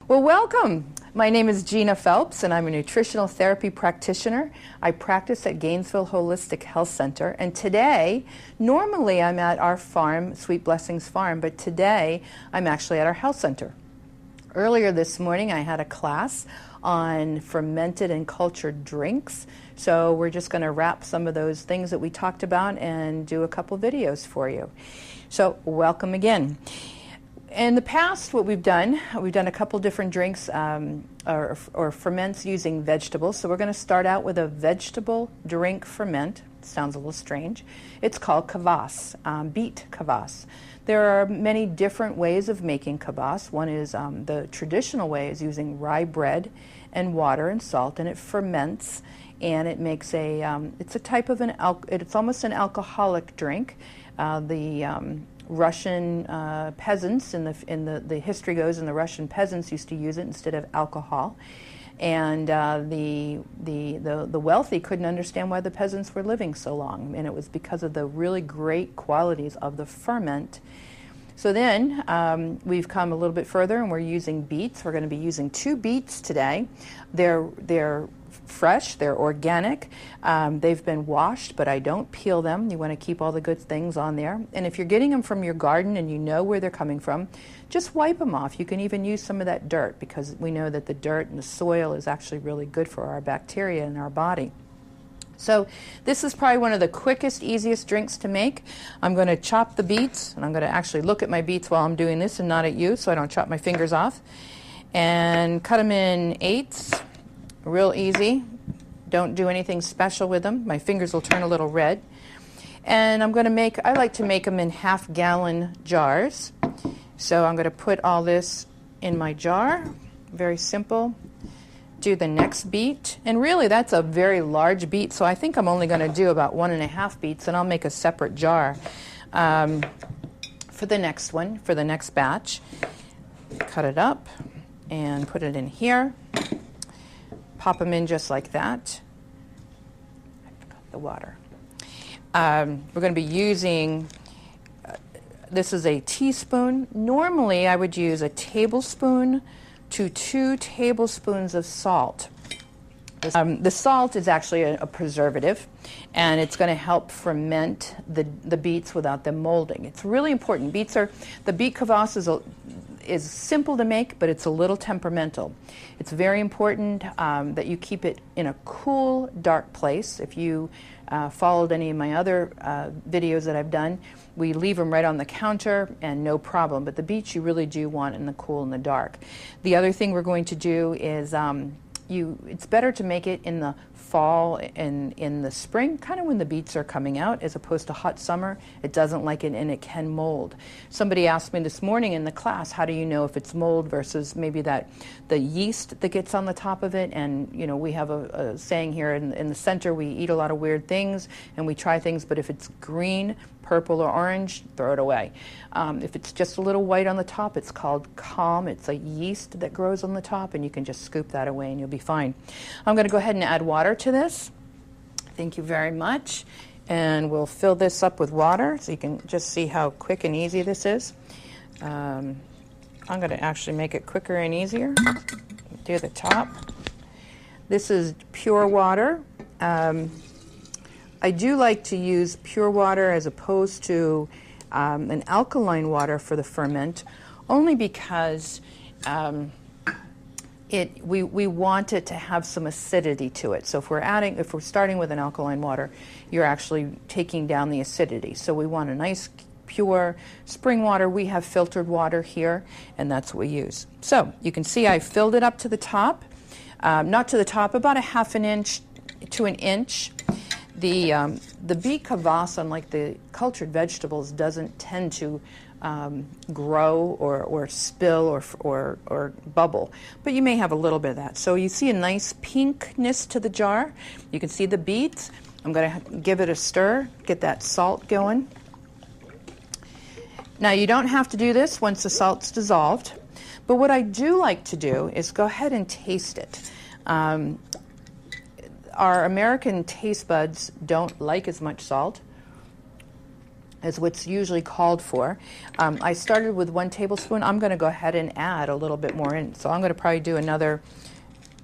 Well, welcome. My name is Gina Phelps, and I'm a nutritional therapy practitioner. I practice at Gainesville Holistic Health Center, and today, normally I'm at our farm, Sweet Blessings Farm, but today I'm actually at our health center. Earlier this morning, I had a class on fermented and cultured drinks, so we're just going to wrap some of those things that we talked about and do a couple videos for you. So, welcome again. In the past, what we've done a couple different drinks or ferments using vegetables. So we're going to start out with a vegetable drink ferment. It sounds a little strange. It's called kvass, beet kvass. There are many different ways of making kvass. One is the traditional way is using rye bread and water and salt, and it ferments, and it makes it's a type of it's almost an alcoholic drink. Russian peasants, the history goes, and the Russian peasants used to use it instead of alcohol, and the wealthy couldn't understand why the peasants were living so long, and it was because of the really great qualities of the ferment. So then we've come a little bit further, and we're using beets. We're going to be using 2 beets today. They're fresh, they're organic, they've been washed, but I don't peel them. You want to keep all the good things on there. And if you're getting them from your garden and you know where they're coming from, just wipe them off. You can even use some of that dirt, because we know that the dirt and the soil is actually really good for our bacteria in our body. So this is probably one of the quickest, easiest drinks to make. I'm going to chop the beets, and I'm going to actually look at my beets while I'm doing this and not at you, so I don't chop my fingers off, and cut them in 8s. Real easy. Don't do anything special with them. My fingers will turn a little red. And I like to make them in half-gallon jars. So I'm going to put all this in my jar. Very simple. Do the next beet. And really, that's a very large beet, so I think I'm only going to do about 1.5 beets, and I'll make a separate jar for the next one, for the next batch. Cut it up and put it in here. Pop them in just like that. I forgot the water. We're going to be using, this is a teaspoon. Normally I would use a tablespoon to 2 tablespoons of salt. The salt is actually a preservative, and it's going to help ferment the beets without them molding. It's really important. The beet kvass is simple to make, but it's a little temperamental. It's very important that you keep it in a cool, dark place. If you followed any of my other videos that I've done, we leave them right on the counter and no problem. But the beets you really do want in the cool and the dark. The other thing we're going to do is it's better to make it in the fall and in the spring, kind of when the beets are coming out, as opposed to hot summer. It doesn't like it, and it can mold. Somebody asked me this morning in the class, how do you know if it's mold versus maybe the yeast that gets on the top of it? And we have a saying here in the center, we eat a lot of weird things and we try things, but if it's green, purple, or orange, throw it away. If it's just a little white on the top, it's called calm. It's a yeast that grows on the top, and you can just scoop that away and you'll be fine. I'm going to go ahead and add water to this. Thank you very much. And we'll fill this up with water so you can just see how quick and easy this is. I'm going to actually make it quicker and easier. Do the top. This is pure water. I do like to use pure water as opposed to an alkaline water for the ferment, only because we want it to have some acidity to it. So if we're starting with an alkaline water, you're actually taking down the acidity. So we want a nice pure spring water. We have filtered water here, and that's what we use. So you can see I filled it up to the top, not to the top, about 1/2 inch to 1 inch. The beet kvass, unlike the cultured vegetables, doesn't tend to grow or spill or bubble, but you may have a little bit of that. So you see a nice pinkness to the jar. You can see the beets. I'm going to give it a stir, get that salt going. Now you don't have to do this once the salt's dissolved, but what I do like to do is go ahead and taste it. Our American taste buds don't like as much salt, is what's usually called for. I started with 1 tablespoon. I'm going to go ahead and add a little bit more in. So I'm going to probably do another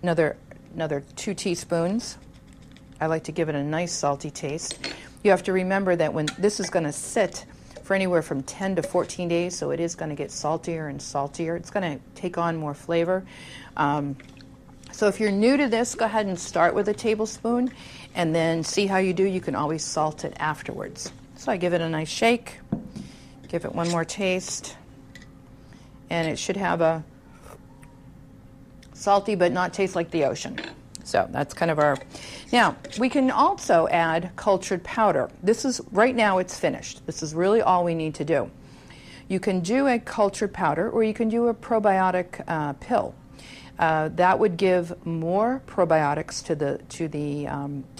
2 teaspoons. I like to give it a nice salty taste. You have to remember that when this is going to sit for anywhere from 10 to 14 days, so it is going to get saltier and saltier. It's going to take on more flavor. So if you're new to this, go ahead and start with a tablespoon and then see how you do. You can always salt it afterwards. So I give it a nice shake, give it one more taste, and it should have a salty but not taste like the ocean. So that's kind of our... Now, we can also add cultured powder. This is, right now it's finished. This is really all we need to do. You can do a cultured powder or you can do a probiotic pill. That would give more probiotics to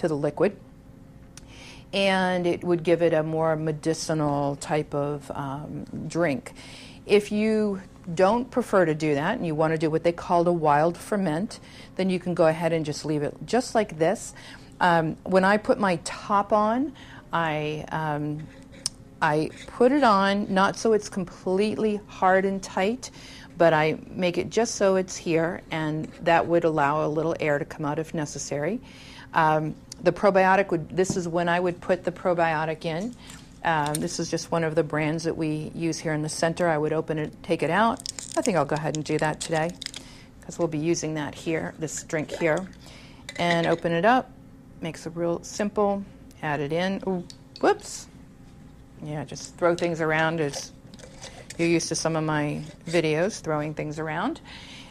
the liquid, and it would give it a more medicinal type of drink. If you don't prefer to do that and you want to do what they call a wild ferment, then you can go ahead and just leave it just like this. When I put my top on, I put it on not so it's completely hard and tight, but I make it just so it's here, and that would allow a little air to come out if necessary. The probiotic this is when I would put the probiotic in. This is just one of the brands that we use here in the center. I would open it, take it out. I think I'll go ahead and do that today because we'll be using that here, this drink here. And open it up. Makes it real simple. Add it in. Ooh, whoops. Yeah, just throw things around as you're used to some of my videos, throwing things around.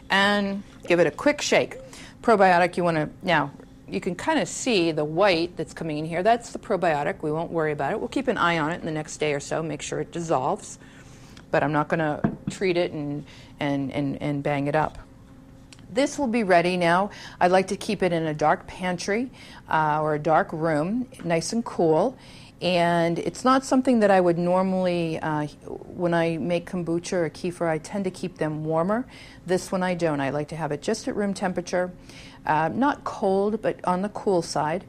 And give it a quick shake. Probiotic, you want to, now, you can kind of see the white that's coming in here. That's the probiotic. We won't worry about it. We'll keep an eye on it in the next day or so, make sure it dissolves. But I'm not going to treat it and bang it up. This will be ready now. I'd like to keep it in a dark pantry or a dark room, nice and cool. And it's not something that I would normally, when I make kombucha or kefir, I tend to keep them warmer. This one I don't. I like to have it just at room temperature, not cold, but on the cool side,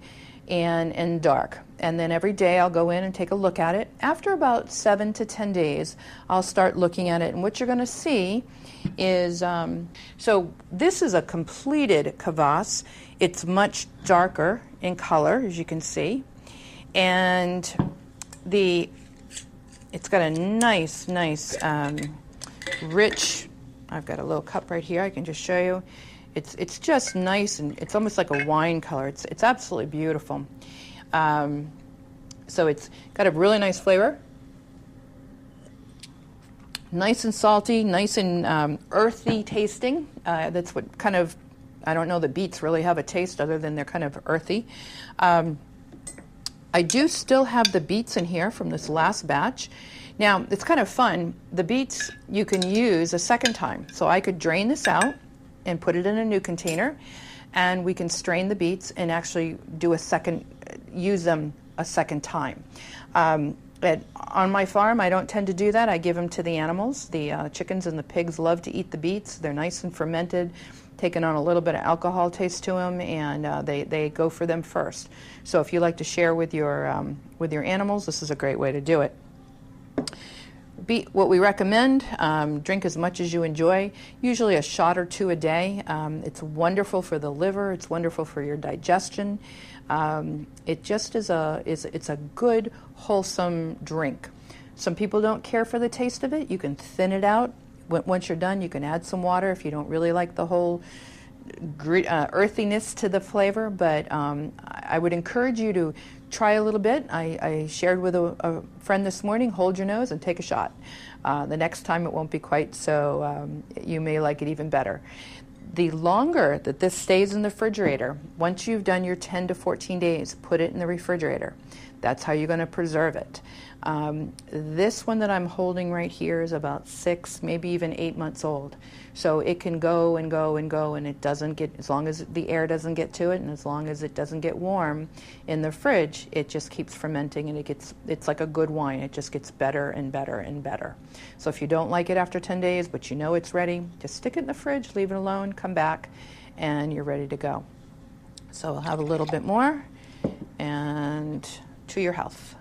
and dark. And then every day I'll go in and take a look at it. After about 7 to 10 days, I'll start looking at it. And what you're going to see is, so this is a completed kvass. It's much darker in color, as you can see. And it's got a nice, rich, I've got a little cup right here I can just show you. It's just nice, and it's almost like a wine color. It's absolutely beautiful. So it's got a really nice flavor. Nice and salty, nice and earthy tasting. That's what kind of, I don't know that beets really have a taste other than they're kind of earthy. I do still have the beets in here from this last batch. Now, it's kind of fun. The beets you can use a second time. So I could drain this out and put it in a new container, and we can strain the beets and actually use them a second time. On my farm, I don't tend to do that. I give them to the animals. The chickens and the pigs love to eat the beets. They're nice and fermented, taking on a little bit of alcohol taste to them, and they go for them first. So if you like to share with your animals, this is a great way to do it. What we recommend, drink as much as you enjoy, usually a shot or 2 a day. It's wonderful for the liver. It's wonderful for your digestion. It just it's a good, wholesome drink. Some people don't care for the taste of it. You can thin it out. Once you're done, you can add some water if you don't really like the whole earthiness to the flavor. But I would encourage you to try a little bit. I shared with a friend this morning, hold your nose and take a shot. The next time it won't be quite so, you may like it even better. The longer that this stays in the refrigerator, once you've done your 10 to 14 days, put it in the refrigerator. That's how you're going to preserve it. This one that I'm holding right here is about 6, maybe even 8 months old. So it can go and go and go, and it doesn't get, as long as the air doesn't get to it, and as long as it doesn't get warm in the fridge, it just keeps fermenting, and it's like a good wine. It just gets better and better and better. So if you don't like it after 10 days, but you know it's ready, just stick it in the fridge, leave it alone, come back, and you're ready to go. So I'll have a little bit more, and to your health.